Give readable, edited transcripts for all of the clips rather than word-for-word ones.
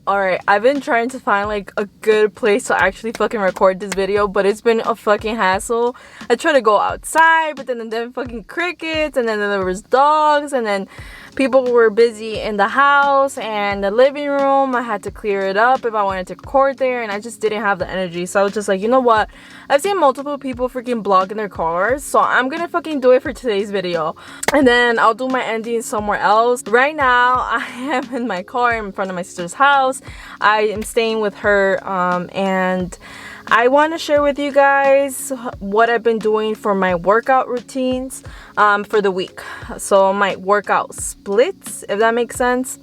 Alright, I've been trying to find like a good place to actually fucking record this video, but it's been a fucking hassle. I tried to go outside, but then fucking crickets, and then there was dogs, and then people were busy in the house and the living room. I had to clear it up if I wanted to record there, and I just didn't have the energy. So I was just like, you know what? I've seen multiple people freaking vlog in their cars, so I'm gonna fucking do it for today's video. And then I'll do my ending somewhere else. Right now, I am in my car in front of my sister's house. I am staying with her, and I want to share with you guys what I've been doing for my workout routines for the week. So my workout splits, if that makes sense.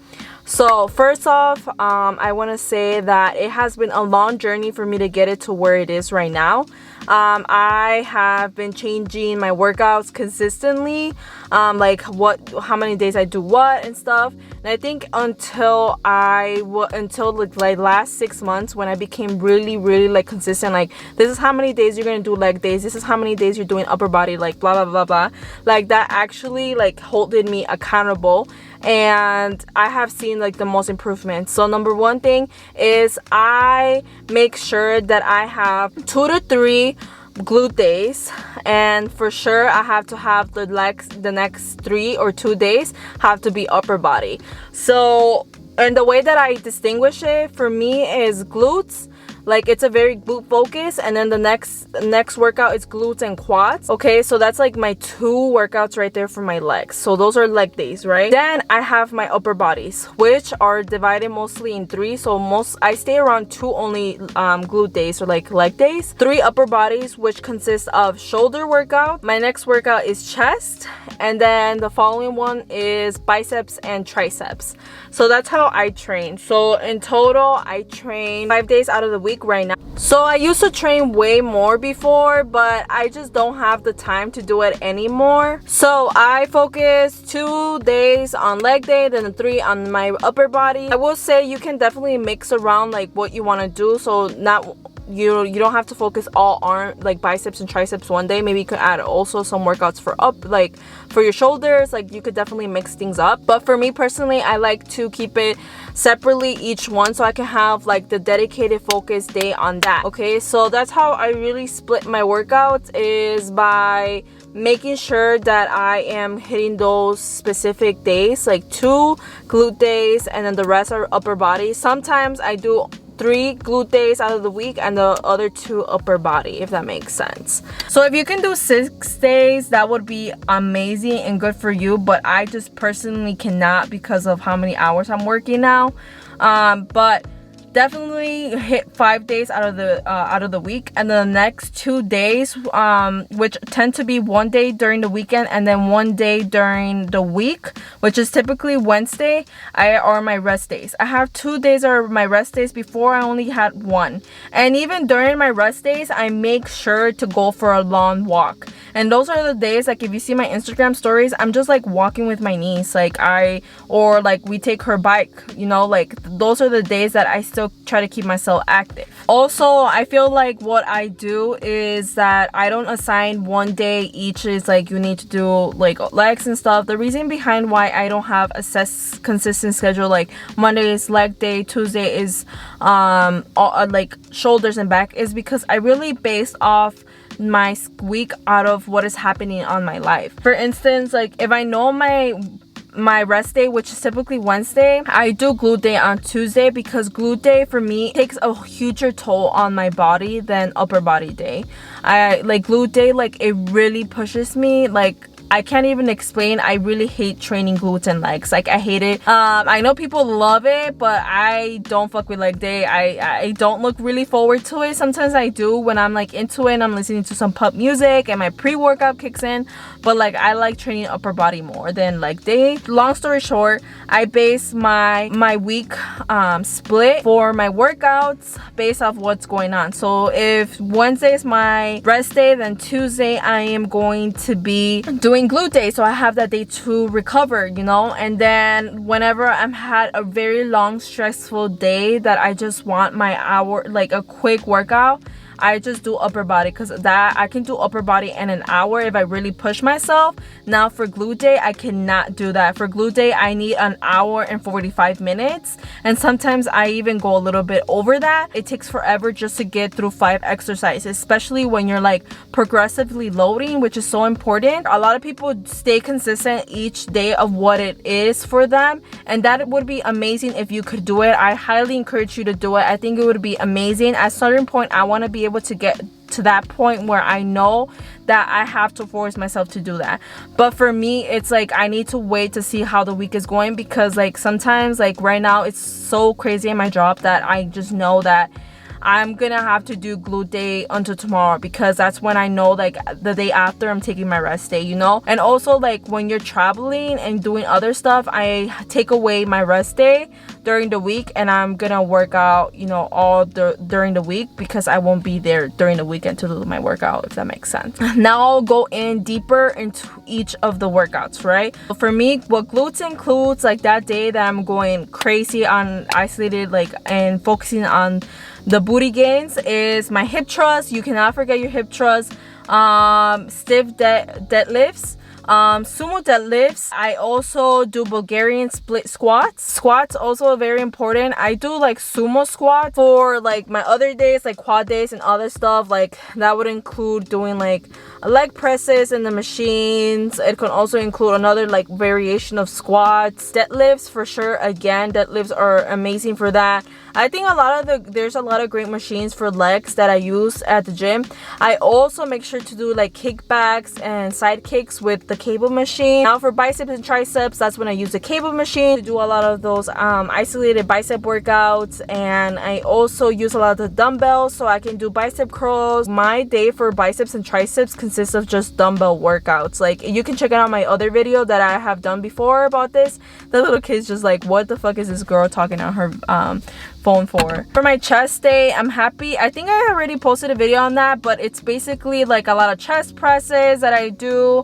So first off, I want to say that it has been a long journey for me to get it to where it is right now. I have been changing my workouts consistently, like how many days I do what and stuff. And I think until like last 6 months, when I became really like consistent, like this is how many days you're gonna do leg days, this is how many days you're doing upper body, like blah blah blah blah, like that actually like holding me accountable. And I have seen like the most improvements. So number one thing is I make sure that I have 2 to 3 glute days, and for sure I have to have the next 3 or 2 days have to be upper body. So, and the way that I distinguish it for me is glutes, like it's a very glute focus, and then the next workout is glutes and quads. Okay, so that's like my 2 workouts right there for my legs. So those are leg days, right? Then I have my upper bodies, which are divided mostly in 3. So I stay around 2 only glute days, or like leg days. 3 upper bodies, which consist of shoulder workout. My next workout is chest, and then the following one is biceps and triceps. So that's how I train. So in total, I train 5 days out of the week right now. So I used to train way more before, but I just don't have the time to do it anymore. So I focus 2 days on leg day, then 3 on my upper body. I will say you can definitely mix around like what you want to do. So you don't have to focus all arm, like biceps and triceps one day. Maybe you could add also some workouts for like for your shoulders. Like you could definitely mix things up. But for me personally, I like to keep it separately each one, so I can have like the dedicated focus day on that. Okay, so that's how I really split my workouts, is by making sure that I am hitting those specific days, like 2 glute days, and then the rest are upper body. Sometimes I do 3 glute days out of the week and the other 2 upper body, if that makes sense. So if you can do 6 days, that would be amazing and good for you, but I just personally cannot because of how many hours I'm working now. But definitely hit 5 days out of the week, and then the next 2 days, which tend to be 1 day during the weekend and then 1 day during the week, which is typically Wednesday, are my rest days. I have 2 days are my rest days. Before I only had 1, and even during my rest days I make sure to go for a long walk. And those are the days, like if you see my Instagram stories, I'm just like walking with my niece, or like we take her bike, you know, like those are the days that I still try to keep myself active. Also, I feel like what I do is that I don't assign 1 day each is like you need to do like legs and stuff. The reason behind why I don't have a consistent schedule, like Monday is leg day, Tuesday is like shoulders and back, is because I really base off my week out of what is happening on my life. For instance, like if I know my rest day, which is typically Wednesday, I do glute day on Tuesday, because glute day for me takes a huger toll on my body than upper body day. I like glute day, like it really pushes me, like I can't even explain. I really hate training glutes and legs. Like I hate it. I know people love it, but I don't fuck with leg day. I don't look really forward to it. Sometimes I do when I'm like into it and I'm listening to some pop music and my pre-workout kicks in. But like I like training upper body more than leg day. Long story short, I base my week split for my workouts based off what's going on. So if Wednesday is my rest day, then Tuesday I am going to be doing glute day, so I have that day to recover, you know. And then whenever I'm had a very long stressful day that I just want my hour, like a quick workout, I just do upper body, because that I can do upper body in an hour if I really push myself. Now for glute day, I cannot do that. For glute day, I need an hour and 45 minutes, and sometimes I even go a little bit over that. It takes forever just to get through 5 exercises, especially when you're like progressively loading, which is so important. A lot of people stay consistent each day of what it is for them, and that would be amazing if you could do it. I highly encourage you to do it. I think it would be amazing. At a certain point, I want to be able to get to that point where I know that I have to force myself to do that. But for me, it's like I need to wait to see how the week is going, because like sometimes, like right now, it's so crazy in my job that I just know that I'm gonna have to do glute day until tomorrow, because that's when I know like the day after I'm taking my rest day, you know. And also like when you're traveling and doing other stuff, I take away my rest day during the week, and I'm gonna work out, you know, during the week, because I won't be there during the weekend to do my workout, if that makes sense. Now I'll go in deeper into each of the workouts, right? So for me, what glutes includes, like that day that I'm going crazy on isolated, like, and focusing on the booty gains, is my hip thrust. You cannot forget your hip thrust. Stiff deadlifts, sumo deadlifts. I also do Bulgarian split squats. Also very important. I do like sumo squats for like my other days, like quad days and other stuff. Like that would include doing like leg presses in the machines. It can also include another like variation of squats. Deadlifts for sure. Again, deadlifts are amazing for that. I think there's a lot of great machines for legs that I use at the gym. I also make sure to do like kickbacks and side kicks with the cable machine. Now for biceps and triceps, that's when I use the cable machine to do a lot of those isolated bicep workouts. And I also use a lot of the dumbbells so I can do bicep curls. My day for biceps and triceps consists of just dumbbell workouts. Like you can check out my other video that I have done before about this. The little kid's just like, what the fuck is this girl talking on her phone for? For my chest day, I'm happy. I think I already posted a video on that, but it's basically like a lot of chest presses that I do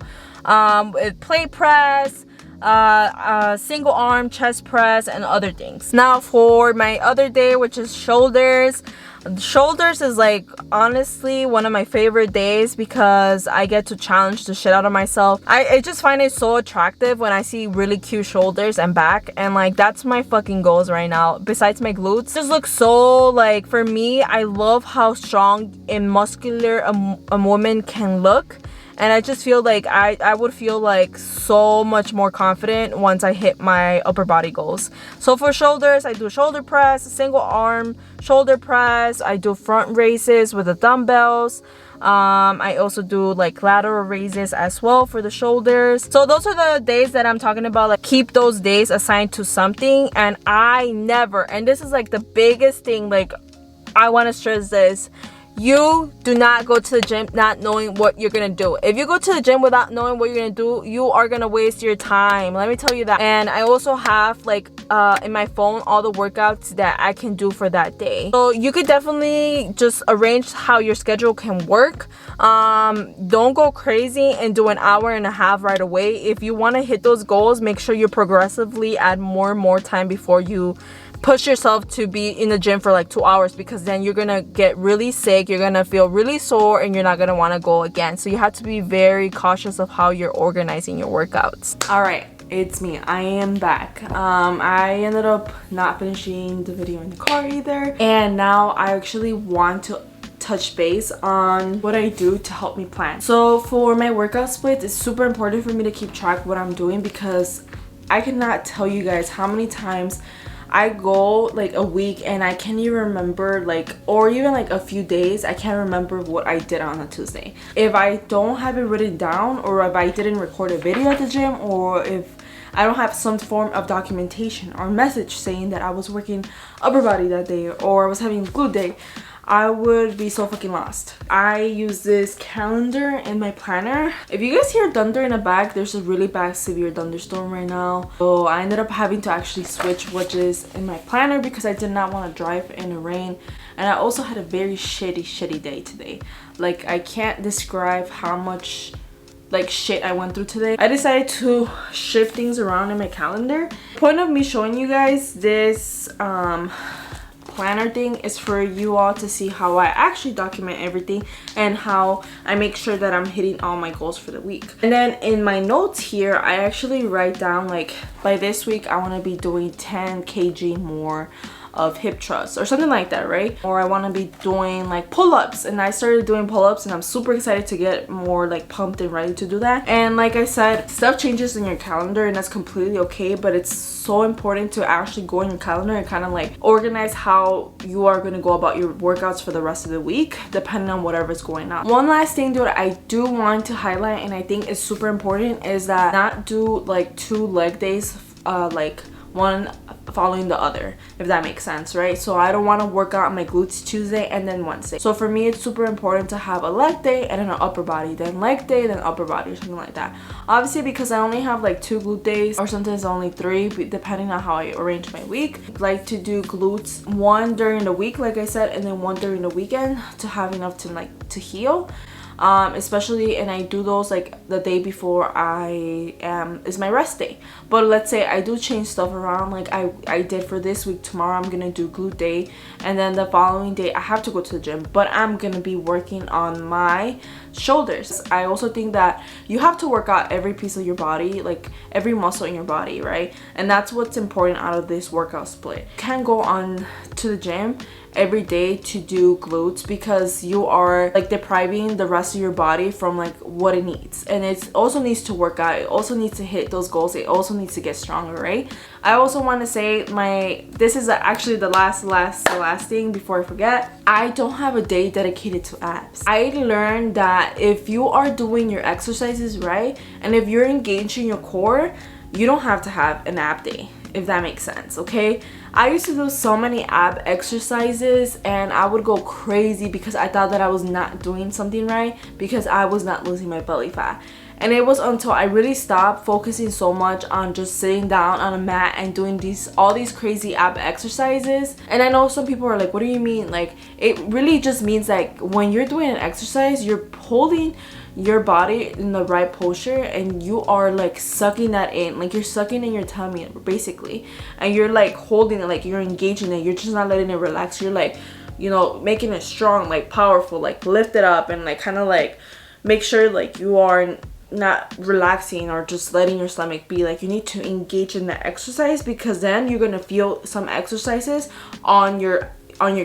with plate press, single arm chest press, and other things. Now for my other day, which is shoulders. Shoulders is like honestly one of my favorite days, because I get to challenge the shit out of myself. I just find it so attractive when I see really cute shoulders and back, and like that's my fucking goals right now, besides my glutes. Just look so, like, for me, I love how strong and muscular a woman can look. And I just feel like I would feel like so much more confident once I hit my upper body goals. So for shoulders, I do shoulder press, single arm shoulder press. I do front raises with the dumbbells. I also do like lateral raises as well for the shoulders. So those are the days that I'm talking about. Like keep those days assigned to something. And I never, and this is like the biggest thing, like I want to stress this. You do not go to the gym not knowing what you're gonna do. If you go to the gym without knowing what you're gonna do, you are gonna waste your time. Let me tell you that. And I also have like in my phone all the workouts that I can do for that day. So you could definitely just arrange how your schedule can work. Don't go crazy and do an hour and a half right away. If you want to hit those goals, make sure you progressively add more and more time before you push yourself to be in the gym for like 2 hours, because then you're gonna get really sick, you're gonna feel really sore, and you're not gonna want to go again. So you have to be very cautious of how you're organizing your workouts. All right, it's me. I am back. I ended up not finishing the video in the car either, and now I actually want to touch base on what I do to help me plan. So for my workout splits, it's super important for me to keep track of what I'm doing, because I cannot tell you guys how many times I go like a week and I can't even remember, like, or even like a few days, I can't remember what I did on a Tuesday. If I don't have it written down, or if I didn't record a video at the gym, or if I don't have some form of documentation or message saying that I was working upper body that day, or I was having glute day, I would be so fucking lost. I use this calendar in my planner. If you guys hear thunder in the back, there's a really bad severe thunderstorm right now. So I ended up having to actually switch watches in my planner because I did not want to drive in the rain. And I also had a very shitty day today. Like, I can't describe how much like shit I went through today. I decided to shift things around in my calendar. Point of me showing you guys this planner thing is for you all to see how I actually document everything and how I make sure that I'm hitting all my goals for the week. And then in my notes here, I actually write down like by this week I want to be doing 10 kg more of hip thrusts or something like that, right? Or I want to be doing like pull-ups, and I started doing pull-ups and I'm super excited to get more like pumped and ready to do that. And like I said, stuff changes in your calendar and that's completely okay, but it's so important to actually go in your calendar and kind of like organize how you are going to go about your workouts for the rest of the week depending on whatever's going on. One last thing that I do want to highlight, and I think is super important, is that not do like 2 leg days like one following the other, if that makes sense, right? So I don't want to work out on my glutes Tuesday and then Wednesday. So for me, it's super important to have a leg day and then an upper body, then leg day, then upper body, or something like that. Obviously, because I only have like 2 glute days, or sometimes only 3, depending on how I arrange my week. I like to do glutes 1 during the week, like I said, and then 1 during the weekend to have enough to like to heal. Especially, and I do those like the day before is my rest day. But let's say I do change stuff around, like I did for this week. Tomorrow I'm gonna do glute day, and then the following day I have to go to the gym, but I'm gonna be working on my shoulders. I also think that you have to work out every piece of your body, like every muscle in your body, right? And that's what's important out of this workout split. You can't go on to the gym every day to do glutes because you are like depriving the rest of your body from like what it needs, and it also needs to work out, it also needs to hit those goals, it also needs to get stronger, right? I also want to say this is actually the last thing before I forget. I don't have a day dedicated to abs. I learned that if you are doing your exercises right and if you're engaging your core, you don't have to have an ab day, if that makes sense, okay? I used to do so many ab exercises and I would go crazy because I thought that I was not doing something right because I was not losing my belly fat. And it was until I really stopped focusing so much on just sitting down on a mat and doing all these crazy ab exercises. And I know some people are like, what do you mean? Like, it really just means like when you're doing an exercise, you're holding your body in the right posture and you are like sucking that in, like you're sucking in your tummy basically, and you're like holding it, like you're engaging it, you're just not letting it relax, you're like, you know, making it strong, like powerful, like lift it up and like kind of like make sure like you are not relaxing or just letting your stomach be. Like, you need to engage in the exercise because then you're gonna feel some exercises on your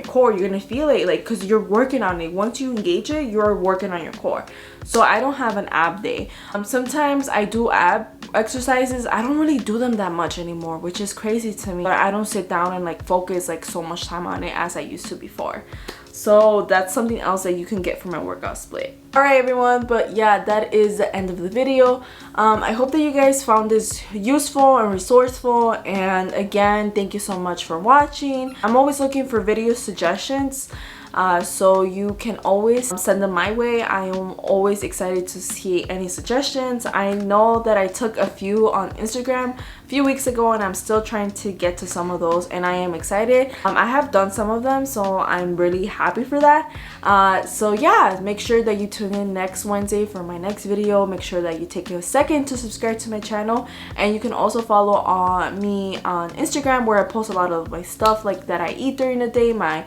core. You're gonna feel it, like, because you're working on it. Once you engage it, you're working on your core. So I don't have an ab day. Sometimes I do ab exercises. I don't really do them that much anymore, which is crazy to me, but I don't sit down and like focus like so much time on it as I used to before. So that's something else that you can get from my workout split. Alright everyone, but yeah, that is the end of the video. I hope that you guys found this useful and resourceful, and again, thank you so much for watching. I'm always looking for video suggestions, so you can always send them my way. I am always excited to see any suggestions. I know that I took a few on Instagram a few weeks ago and I'm still trying to get to some of those, and I am excited. I have done some of them, so I'm really happy for that. So yeah, make sure that you tune in next Wednesday for my next video. Make sure that you take a second to subscribe to my channel, and you can also follow me on Instagram, where I post a lot of my stuff like that I eat during the day, my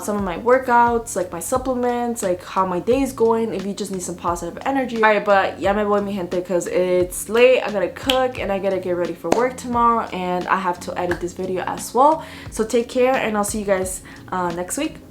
some of my workouts, like my supplements, like how my day is going, if you just need some positive energy. Alright, but ya me voy mi gente, because it's late. I gotta cook and I gotta get ready for work tomorrow, and I have to edit this video as well. So take care, and I'll see you guys next week.